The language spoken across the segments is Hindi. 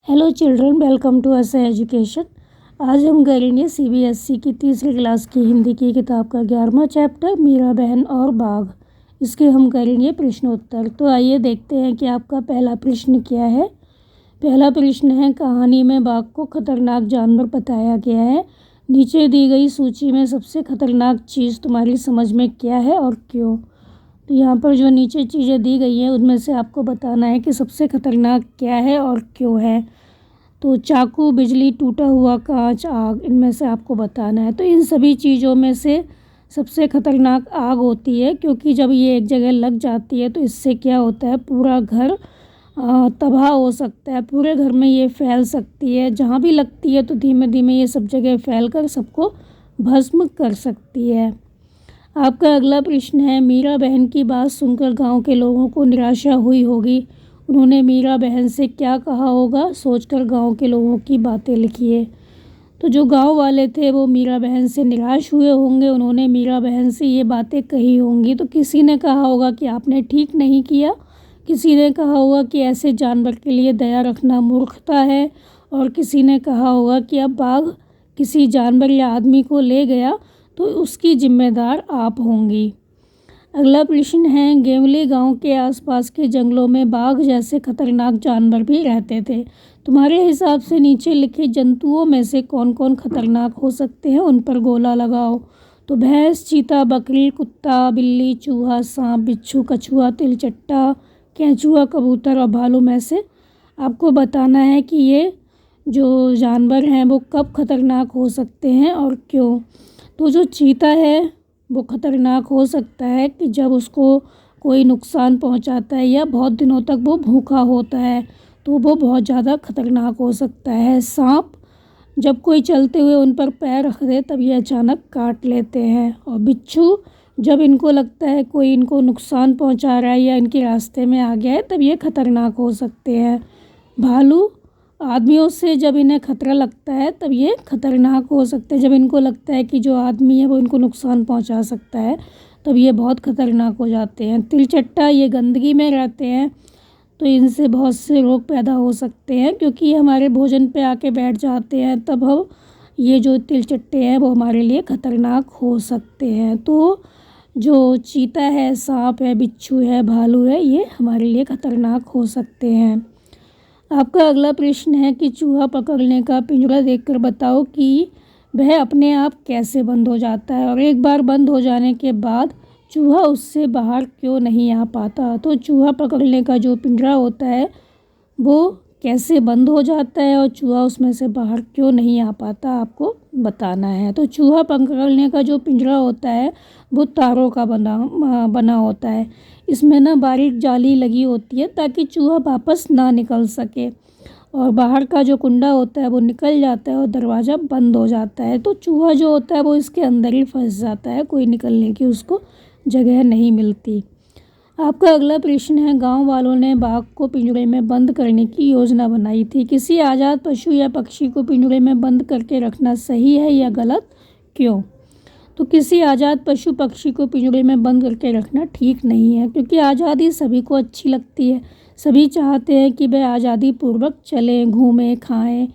Hello children, welcome to us education. आज हम करेंगे सीबीएसई की तीसरी क्लास की हिंदी की किताब का 11वां चैप्टर मीरा बहन और बाघ। इसके हम करेंगे प्रश्नोत्तर। तो आइए देखते हैं कि आपका पहला प्रश्न क्या है। पहला प्रश्न है, कहानी में बाघ को खतरनाक जानवर बताया गया है। नीचे दी गई सूची में सबसे खतरनाक चीज़ तुम्हारी समझ में क्या है और क्यों। तो यहाँ पर जो नीचे चीज़ें दी गई हैं उनमें से आपको बताना है कि सबसे खतरनाक क्या है और क्यों है। तो चाकू, बिजली, टूटा हुआ कांच, आग, इनमें से आपको बताना है। तो इन सभी चीज़ों में से सबसे खतरनाक आग होती है, क्योंकि जब ये एक जगह लग जाती है तो इससे क्या होता है, पूरा घर तबाह हो सकता है। पूरे घर में ये फैल सकती है। जहाँ भी लगती है तो धीमे धीमे ये सब जगह फैल कर सबको भस्म कर सकती है। आपका अगला प्रश्न है, मीरा बहन की बात सुनकर गांव के लोगों को निराशा हुई होगी। उन्होंने मीरा बहन से क्या कहा होगा, सोचकर गांव के लोगों की बातें लिखिए। तो जो गांव वाले थे वो मीरा बहन से निराश हुए होंगे। उन्होंने मीरा बहन से ये बातें कही होंगी। तो किसी ने कहा होगा कि आपने ठीक नहीं किया, किसी ने कहा होगा कि ऐसे जानवर के लिए दया रखना मूर्खता है, और किसी ने कहा होगा कि अब बाघ किसी जानवर या आदमी को ले गया तो उसकी जिम्मेदार आप होंगी। अगला प्रश्न है, गेवली गांव के आसपास के जंगलों में बाघ जैसे खतरनाक जानवर भी रहते थे। तुम्हारे हिसाब से नीचे लिखे जंतुओं में से कौन कौन खतरनाक हो सकते हैं, उन पर गोला लगाओ। तो भैंस, चीता, बकरी, कुत्ता, बिल्ली, चूहा, सांप, बिच्छू, कछुआ, तिलचट्टा, केंचुआ, कबूतर और भालू में से आपको बताना है कि ये जो जानवर हैं वो कब खतरनाक हो सकते हैं और क्यों। तो जो चीता है वो ख़तरनाक हो सकता है कि जब उसको कोई नुकसान पहुंचाता है या बहुत दिनों तक वो भूखा होता है तो वो बहुत ज़्यादा खतरनाक हो सकता है। सांप, जब कोई चलते हुए उन पर पैर रख दे तब ये अचानक काट लेते हैं। और बिच्छू, जब इनको लगता है कोई इनको नुकसान पहुंचा रहा है या इनके रास्ते में आ गया है तब ये खतरनाक हो सकते हैं। भालू, आदमियों से जब इन्हें खतरा लगता है तब ये खतरनाक हो सकते हैं। जब इनको लगता है कि जो आदमी है वो इनको नुकसान पहुंचा सकता है तब ये बहुत खतरनाक हो जाते हैं। तिलचट्टा, ये गंदगी में रहते हैं तो इनसे बहुत से रोग पैदा हो सकते हैं, क्योंकि ये हमारे भोजन पे आके बैठ जाते हैं। तब हम ये जो तिलचट्टे हैं वो हमारे लिए खतरनाक हो सकते हैं। तो जो चीता है, सांप है, बिच्छू है, भालू है, ये हमारे लिए खतरनाक हो सकते हैं। आपका अगला प्रश्न है कि चूहा पकड़ने का पिंजरा देखकर बताओ कि वह अपने आप कैसे बंद हो जाता है, और एक बार बंद हो जाने के बाद चूहा उससे बाहर क्यों नहीं आ पाता। तो चूहा पकड़ने का जो पिंजरा होता है वो कैसे बंद हो जाता है और चूहा उसमें से बाहर क्यों नहीं आ पाता, आपको बताना है। तो चूहा पकड़ने का जो पिंजरा होता है वो तारों का बना होता है। इसमें ना बारीक जाली लगी होती है ताकि चूहा वापस ना निकल सके, और बाहर का जो कुंडा होता है वो निकल जाता है और दरवाज़ा बंद हो जाता है। तो चूहा जो होता है वो इसके अंदर ही फंस जाता है, कोई निकलने की उसको जगह नहीं मिलती। आपका अगला प्रश्न है, गांव वालों ने बाघ को पिंजरे में बंद करने की योजना बनाई थी। किसी आज़ाद पशु या पक्षी को पिंजरे में बंद करके रखना सही है या गलत, क्यों। तो किसी आज़ाद पशु पक्षी को पिंजरे में बंद करके रखना ठीक नहीं है, क्योंकि आज़ादी सभी को अच्छी लगती है। सभी चाहते हैं कि वह आज़ादी पूर्वक चलें, घूमें, खाएं।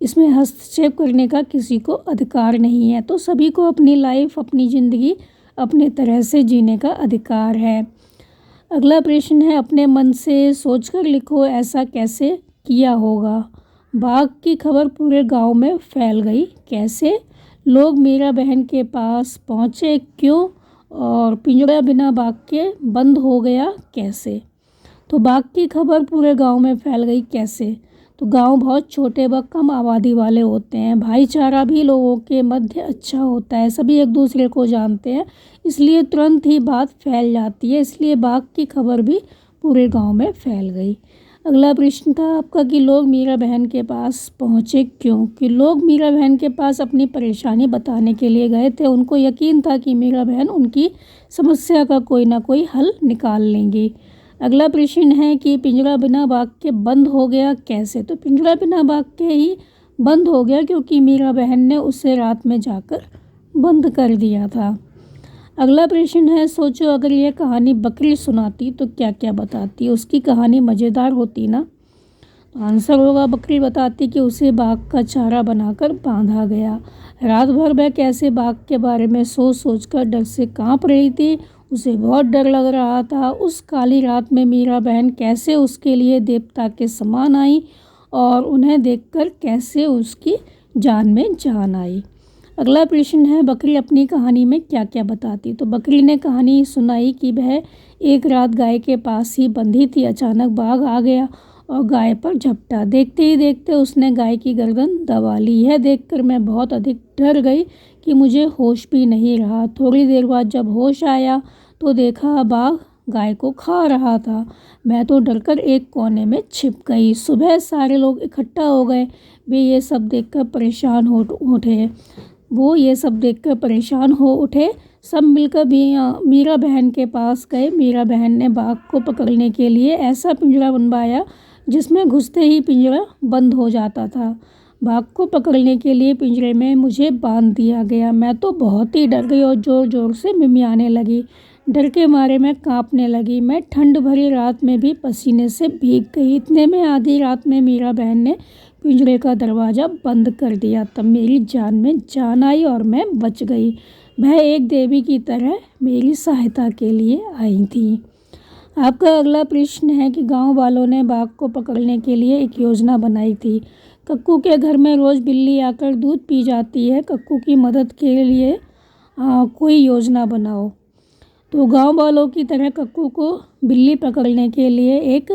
इसमें हस्तक्षेप करने का किसी को अधिकार नहीं है। तो सभी को अपनी लाइफ, अपनी ज़िंदगी अपने तरह से जीने का अधिकार है। अगला प्रश्न है, अपने मन से सोचकर लिखो, ऐसा कैसे किया होगा। बाघ की खबर पूरे गांव में फैल गई, कैसे। लोग मीरा बहन के पास पहुंचे, क्यों। और पिंजरा बिना बाघ के बंद हो गया, कैसे। तो बाघ की खबर पूरे गांव में फैल गई कैसे। तो गांव बहुत छोटे व कम आबादी वाले होते हैं। भाईचारा भी लोगों के मध्य अच्छा होता है, सभी एक दूसरे को जानते हैं, इसलिए तुरंत ही बात फैल जाती है। इसलिए बाघ की खबर भी पूरे गांव में फैल गई। अगला प्रश्न था आपका कि लोग मीरा बहन के पास पहुँचे क्यों। कि लोग मीरा बहन के पास अपनी परेशानी बताने के लिए गए थे। उनको यकीन था कि मीरा बहन उनकी समस्या का कोई ना कोई हल निकाल लेंगी। अगला प्रश्न है कि पिंजरा बिना बाघ के बंद हो गया कैसे। तो पिंजरा बिना बाघ के ही बंद हो गया, क्योंकि मीरा बहन ने उसे रात में जाकर बंद कर दिया था। अगला प्रश्न है, सोचो अगर ये कहानी बकरी सुनाती तो क्या क्या बताती। उसकी कहानी मज़ेदार होती ना। आंसर होगा, बकरी बताती कि उसे बाघ का चारा बनाकर बांधा गया। रात भर वह कैसे बाघ के बारे में सोच सोच कर डर से कांप रही थी। उसे बहुत डर लग रहा था। उस काली रात में मीरा बहन कैसे उसके लिए देवता के समान आई और उन्हें देखकर कैसे उसकी जान में जान आई। अगला प्रश्न है, बकरी अपनी कहानी में क्या क्या बताती। तो बकरी ने कहानी सुनाई कि वह एक रात गाय के पास ही बंधी थी। अचानक बाघ आ गया और गाय पर झपटा। देखते ही देखते उसने गाय की गर्दन दबा ली। यह देखकर मैं बहुत अधिक डर गई कि मुझे होश भी नहीं रहा। थोड़ी देर बाद जब होश आया तो देखा बाघ गाय को खा रहा था। मैं तो डरकर एक कोने में छिप गई। सुबह सारे लोग इकट्ठा हो गए। ये सब देखकर परेशान हो उठे। सब मिलकर मीरा बहन के पास गए। मीरा बहन ने बाघ को पकड़ने के लिए ऐसा पिंजरा बनवाया जिसमें घुसते ही पिंजरा बंद हो जाता था। बाघ को पकड़ने के लिए पिंजरे में मुझे बांध दिया गया। मैं तो बहुत ही डर गई और ज़ोर ज़ोर से मिमियाने लगी। डर के मारे मैं कांपने लगी। मैं ठंड भरी रात में भी पसीने से भीग गई। इतने में आधी रात में मीरा बहन ने पिंजरे का दरवाज़ा बंद कर दिया। तब मेरी जान में जान आई और मैं बच गई। वह एक देवी की तरह मेरी सहायता के लिए आई थी। आपका अगला प्रश्न है कि गांव वालों ने बाघ को पकड़ने के लिए एक योजना बनाई थी। कक्कू के घर में रोज़ बिल्ली आकर दूध पी जाती है। कक्कू की मदद के लिए कोई योजना बनाओ। तो गांव वालों की तरह कक्कू को बिल्ली पकड़ने के लिए एक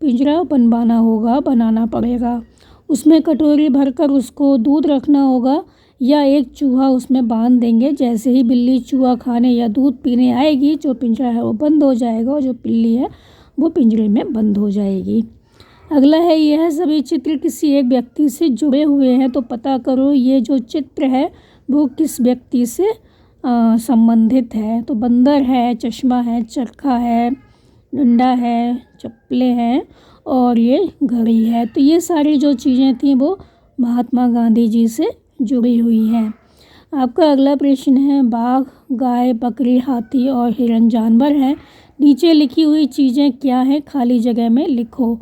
पिंजरा बनाना पड़ेगा। उसमें कटोरी भरकर उसको दूध रखना होगा या एक चूहा उसमें बांध देंगे। जैसे ही बिल्ली चूहा खाने या दूध पीने आएगी, जो पिंजरा है वो बंद हो जाएगा और जो बिल्ली है वो पिंजरे में बंद हो जाएगी। अगला है, यह सभी चित्र किसी एक व्यक्ति से जुड़े हुए हैं, तो पता करो ये जो चित्र है वो किस व्यक्ति से संबंधित है। तो बंदर है, चश्मा है, चरखा है, डंडा है, चप्पलें हैं और ये घड़ी है। तो ये सारी जो चीज़ें थी वो महात्मा गांधी जी से जुड़ी हुई हैं। आपका अगला प्रश्न है, बाघ, गाय, बकरी, हाथी और हिरन जानवर हैं। नीचे लिखी हुई चीज़ें क्या हैं? खाली जगह में लिखो।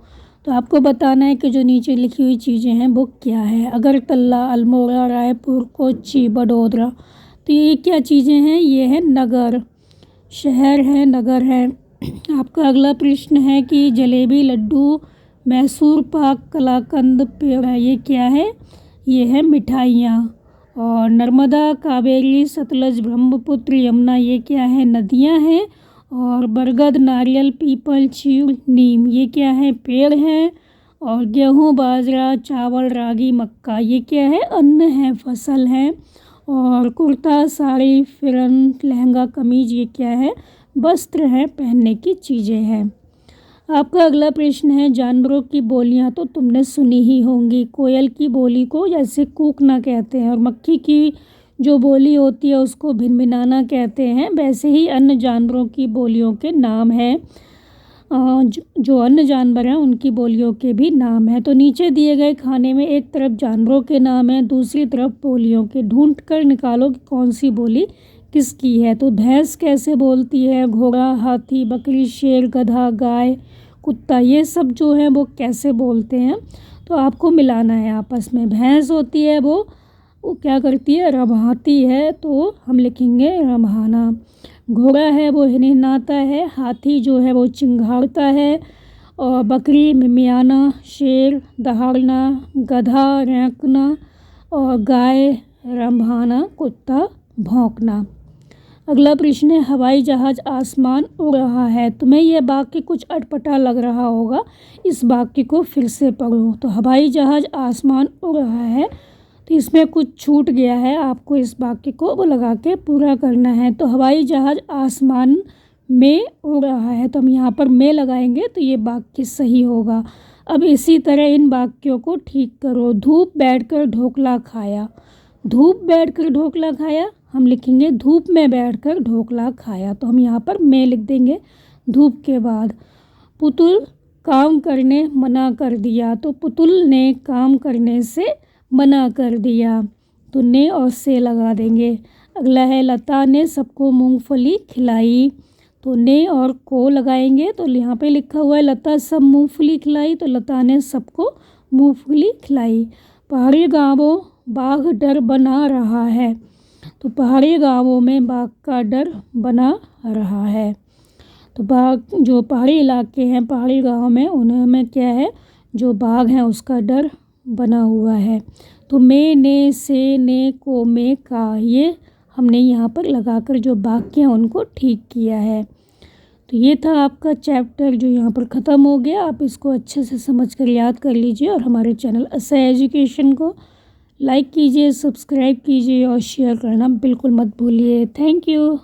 तो आपको बताना है कि जो नीचे लिखी हुई चीज़ें हैं वो क्या है। अगरतला, अल्मोड़ा, रायपुर, कोच्चि, बड़ोदरा। तो ये क्या चीज़ें हैं? ये है नगर, शहर है, नगर है। आपका अगला प्रश्न है कि जलेबी, लड्डू, मैसूर पाक, कलाकंद, पेड़ा, ये क्या है? ये है मिठाइयाँ। और नर्मदा, कावेरी, सतलज, ब्रह्मपुत्र, यमुना, ये क्या है? नदियाँ हैं। और बरगद, नारियल, पीपल, चीड़, नीम, ये क्या है? पेड़ हैं। और गेहूँ, बाजरा, चावल, रागी, मक्का, ये क्या है? अन्न है, फसल है। और कुर्ता, साड़ी, फिरन, लहंगा, कमीज, ये क्या है? वस्त्र हैं, पहनने की चीज़ें हैं। आपका अगला प्रश्न है, जानवरों की बोलियां तो तुमने सुनी ही होंगी। कोयल की बोली को जैसे कूकना कहते हैं और मक्खी की जो बोली होती है उसको भिनभिनाना कहते हैं। वैसे ही अन्य जानवरों की बोलियों के नाम हैं। जो अन्य जानवर हैं उनकी बोलियों के भी नाम हैं। तो नीचे दिए गए खाने में एक तरफ जानवरों के नाम हैं, दूसरी तरफ बोलियों के। ढूंढ कर निकालो कि कौन सी बोली किसकी है। तो भैंस कैसे बोलती है, घोड़ा, हाथी, बकरी, शेर, गधा, गाय, कुत्ता, ये सब जो है वो कैसे बोलते हैं। तो आपको मिलाना है आपस में। भैंस होती है वो क्या करती है? रम्हाती है, तो हम लिखेंगे रम्हाना। घोड़ा है वो हिनहिनाता है। हाथी जो है वो चिंघाड़ता है। और बकरी मिमियाना, शेर दहाड़ना, गधा रेंकना और गाय रम्हाना, कुत्ता भौंकना। अगला प्रश्न है, हवाई जहाज आसमान उड़ रहा है। तुम्हें यह वाक्य कुछ अटपटा लग रहा होगा। इस वाक्य को फिर से पढ़ो। तो हवाई जहाज आसमान उड़ रहा है, तो इसमें कुछ छूट गया है, आपको इस वाक्य को वो लगा के पूरा करना है। तो हवाई जहाज आसमान में उड़ रहा है, तो हम यहाँ पर में लगाएंगे तो ये वाक्य सही होगा। अब इसी तरह इन वाक्यों को ठीक करो। धूप बैठकर ढोकला खाया। धूप बैठकर ढोकला खाया, हम लिखेंगे धूप में बैठकर ढोकला खाया। तो हम यहाँ पर में लिख देंगे धूप के बाद। पुतुल काम करने मना कर दिया। तो पुतुल ने काम करने से मना कर दिया, तो ने और से लगा देंगे। अगला है, लता ने सबको मूंगफली खिलाई। तो ने और को लगाएंगे तो यहाँ पे लिखा हुआ है लता सब मूंगफली खिलाई, तो लता ने सबको मूंगफली खिलाई। पहाड़ी गांवों बाघ डर बना रहा है, तो पहाड़ी गांवों में बाघ का डर बना रहा है। तो बाघ जो पहाड़ी इलाके हैं, पहाड़ी गांव में, उनमें क्या है, जो बाघ हैं उसका डर बना हुआ है। तो में ने से ने को में का, ये हमने यहाँ पर लगाकर जो वाक्य हैं उनको ठीक किया है। तो ये था आपका चैप्टर जो यहाँ पर ख़त्म हो गया। आप इसको अच्छे से समझ कर याद कर लीजिए और हमारे चैनल असह एजुकेशन को लाइक कीजिए, सब्सक्राइब कीजिए और शेयर करना बिल्कुल मत भूलिए। Thank you.